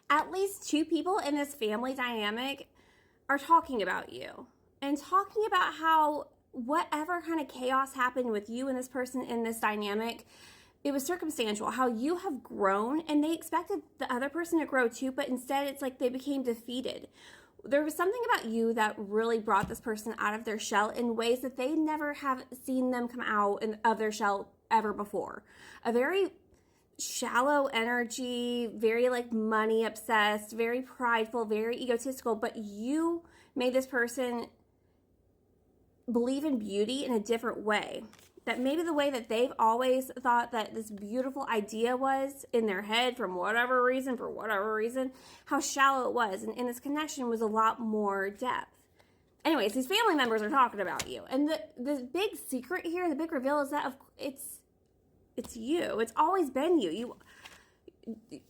At least two people in this family dynamic are talking about you and talking about how whatever kind of chaos happened with you and this person in this dynamic, it was circumstantial, how you have grown, and they expected the other person to grow too, but instead it's like they became defeated. There was something about you that really brought this person out of their shell in ways that they never have seen them come out of their shell ever before. A very shallow energy, very like money obsessed, very prideful, very egotistical, but you made this person believe in beauty in a different way. That maybe the way that they've always thought that this beautiful idea was in their head for whatever reason, how shallow it was. And this connection was a lot more depth. Anyways, these family members are talking about you. And the big secret here, the big reveal is that it's you. It's always been you.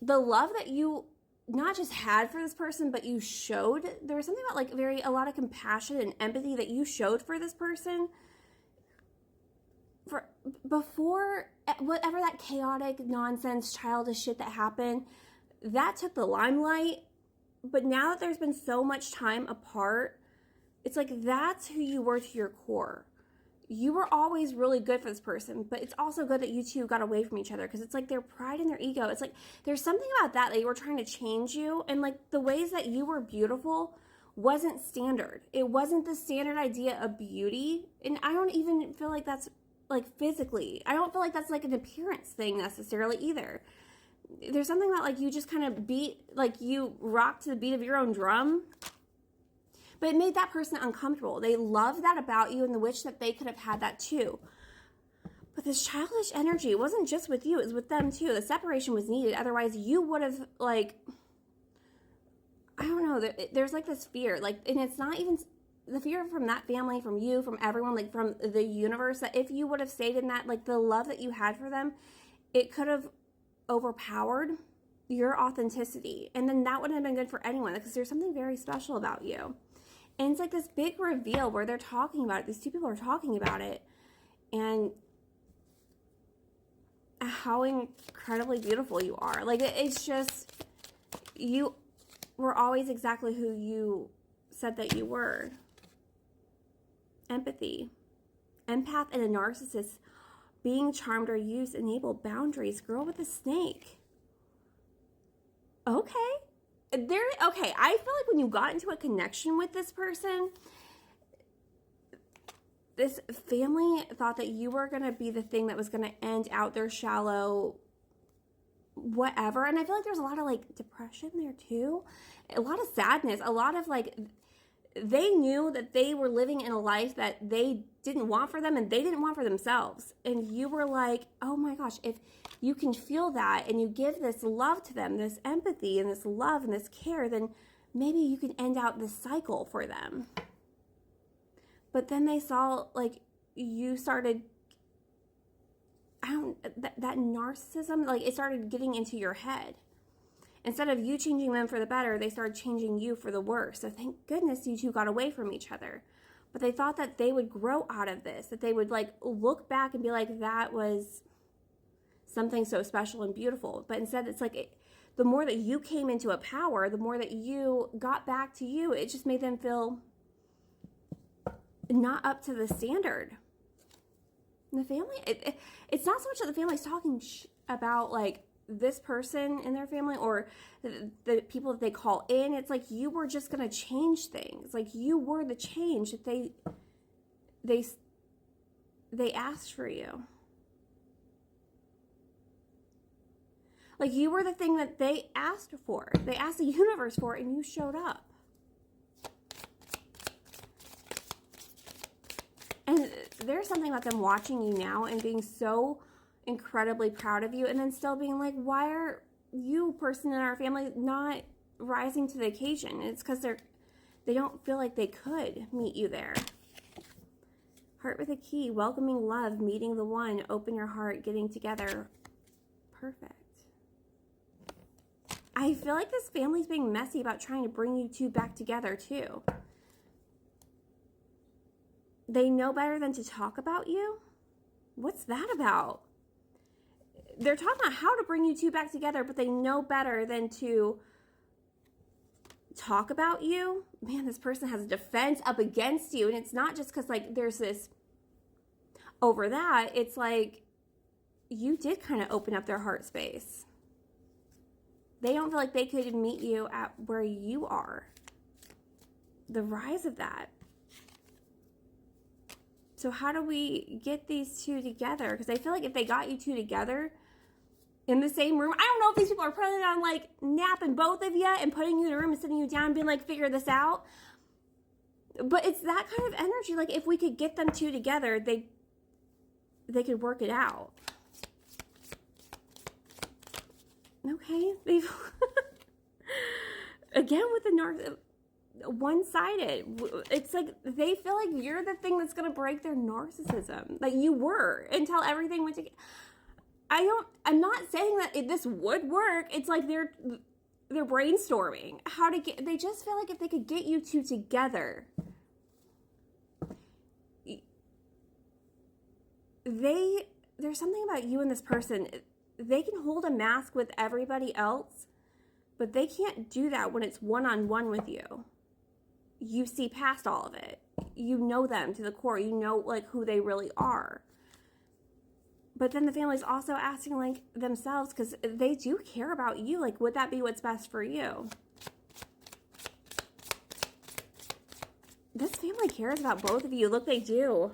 The love that you not just had for this person, but you showed. There was something about like a lot of compassion and empathy that you showed for this person. For before whatever that chaotic nonsense childish shit that happened, that took the limelight. But now that there's been so much time apart, it's like that's who you were to your core. You were always really good for this person, but it's also good that you two got away from each other, because it's like their pride and their ego. It's like there's something about that they were trying to change you, and like the ways that you were beautiful wasn't standard. It wasn't the standard idea of beauty, and I don't even feel like that's like physically. I don't feel like that's like an appearance thing necessarily either. There's something about like you just kind of like you rock to the beat of your own drum. But it made that person uncomfortable. They loved that about you and the wish that they could have had that too. But this childish energy, it wasn't just with you, it was with them too. The separation was needed. Otherwise, you would have, like, I don't know, there's like this fear. Like, and it's not even the fear from that family, from you, from everyone, like from the universe, that if you would have stayed in that, like the love that you had for them, it could have overpowered your authenticity. And then that wouldn't have been good for anyone, because there's something very special about you. And it's like this big reveal where they're talking about it. These two people are talking about it. And how incredibly beautiful you are. Like, it's just, you were always exactly who you said that you were. Empathy. Empath and a narcissist. Being charmed or used enable boundaries. Girl with a snake. Okay. Okay, I feel like when you got into a connection with this person, this family thought that you were going to be the thing that was going to end out their shallow whatever. And I feel like there's a lot of like depression there too. A lot of sadness, a lot of like, they knew that they were living in a life that they didn't want for them and they didn't want for themselves. And you were like, oh my gosh, if you can feel that and you give this love to them, this empathy and this love and this care, then maybe you can end out this cycle for them. But then they saw like you started, that narcissism, like it started getting into your head. Instead of you changing them for the better, they started changing you for the worse. So thank goodness you two got away from each other. But they thought that they would grow out of this, that they would like look back and be like, that was something so special and beautiful. But instead, it's like the more that you came into a power, the more that you got back to you, it just made them feel not up to the standard. And the family, it's not so much that the family's talking about like this person in their family or the people that they call in. It's like you were just going to change things. Like you were the change that they asked for you. Like you were the thing that they asked for. They asked the universe for it and you showed up. And there's something about them watching you now and being so incredibly proud of you, and then still being like, why are you, person in our family, not rising to the occasion? It's because they don't feel like they could meet you there. Heart with a key, welcoming love, meeting the one, open your heart, getting together. Perfect. I feel like this family's being messy about trying to bring you two back together too. They know better than to talk about you? What's that about? They're talking about how to bring you two back together, but they know better than to talk about you, man, this person has a defense up against you. And it's not just because, like, there's this over that. It's like you did kind of open up their heart space. They don't feel like they could meet you at where you are. The rise of that. So how do we get these two together? Because I feel like if they got you two together in the same room, I don't know if these people are planning on like napping both of you and putting you in a room and sitting you down and being like, figure this out. But it's that kind of energy. Like if we could get them two together, they could work it out. Okay. Again with the one-sided. It's like they feel like you're the thing that's going to break their narcissism. Like you were until everything went together. I'm not saying that this would work. It's like they're brainstorming how to get, they just feel like if they could get you two together, there's something about you and this person. They can hold a mask with everybody else, but they can't do that when it's one-on-one with you. You see past all of it. You know them to the core. You know like who they really are. But then the family's also asking like themselves, because they do care about you. Like, would that be what's best for you? This family cares about both of you. Look, they do.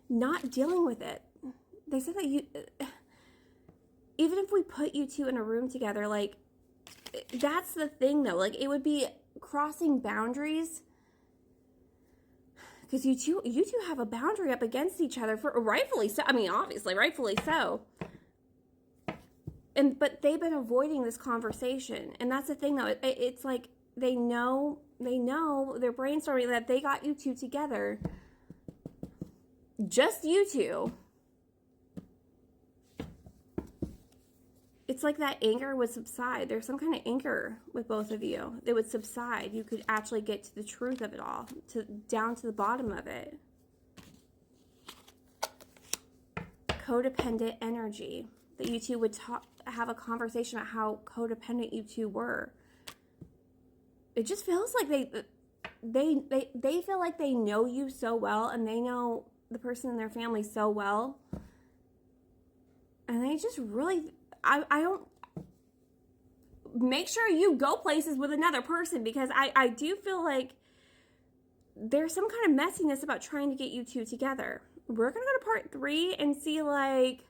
Not dealing with it. They said that even if we put you two in a room together, like, that's the thing though. Like, it would be crossing boundaries. Because you two have a boundary up against each other for rightfully so. I mean, obviously, rightfully so. But they've been avoiding this conversation, and that's the thing, though. It's like they know they're brainstorming that they got you two together, just you two. It's like that anger would subside. There's some kind of anger with both of you. It would subside. You could actually get to the truth of it all, down to the bottom of it. Codependent energy. That you two would have a conversation about how codependent you two were. It just feels like they feel like they know you so well, and they know the person in their family so well. And they just really... I don't, make sure you go places with another person, because I do feel like there's some kind of messiness about trying to get you two together. We're going to go to part 3 and see like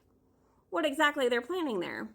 what exactly they're planning there.